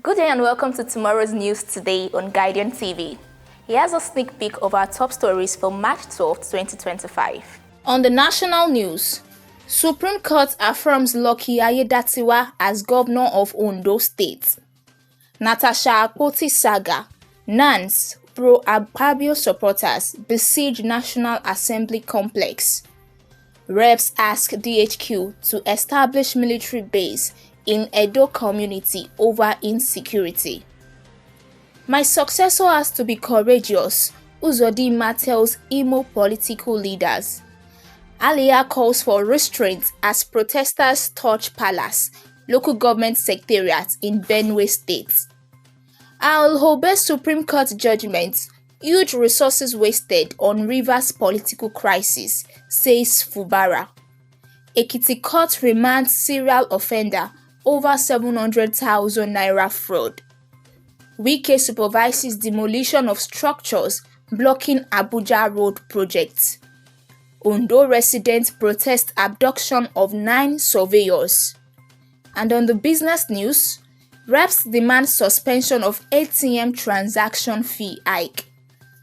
Good day and welcome to tomorrow's news today on Guardian TV. Here's a sneak peek of our top stories for March 12, 2025. On the national news, Supreme Court affirms Lucky Aiyedatiwa as Governor of Ondo State. Natasha Akpoti saga, NANS, pro-Akpabio supporters besiege National Assembly complex. Reps ask DHQ to establish military base in Edo community over insecurity. My successor has to be courageous, Uzodimma tells Imo political leaders. Alia calls for restraint as protesters torch palace, local government secretariat in Benue State. Al-Hobe Supreme Court judgment, huge resources wasted on Rivers political crisis, says Fubara. Ekiti court remands serial offender over 700,000 naira fraud. Wike supervises demolition of structures blocking Abuja road project. Ondo residents protest abduction of 9 surveyors. And on the business news, reps demand suspension of ATM transaction fee hike.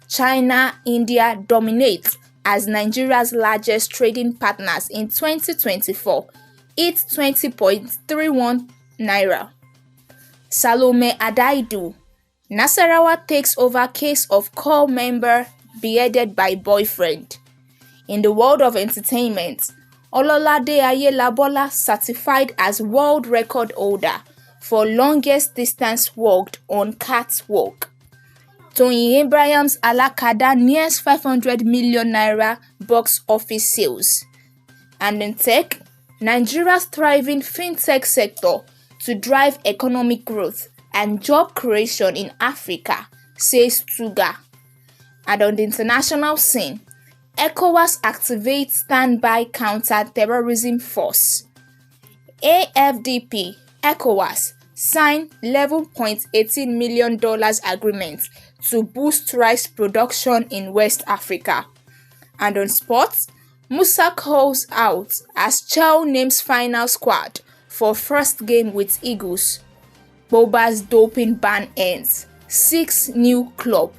China, India dominate as Nigeria's largest trading partners in 2024, eat 20.31 naira. Salome Adaidu, Nasarawa takes over case of call member beheaded by boyfriend. In the world of entertainment, Ololade Ayelabola certified as world record holder for longest distance walked on catwalk. Tony Abraham's Alakada nears 500 million naira box office sales. And in tech, Nigeria's thriving fintech sector to drive economic growth and job creation in Africa, says Tuga. And on the international scene, ECOWAS activates standby counter-terrorism force. AFDP, ECOWAS, signed $11.18 million agreement to boost rice production in West Africa. And on sports, Musa calls out as Chel names final squad for first game with Eagles. Boba's doping ban ends. 6 new club.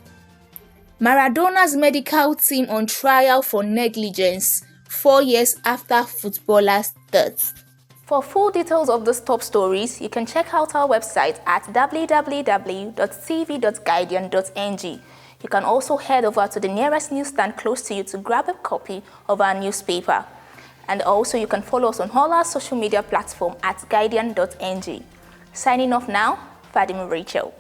Maradona's medical team on trial for negligence 4 years after footballer's death. For full details of these top stories, you can check out our website at www.tv.guardian.ng. You can also head over to the nearest newsstand close to you to grab a copy of our newspaper. And also you can follow us on all our social media platforms at guardian.ng. Signing off now, Fadim Rachel.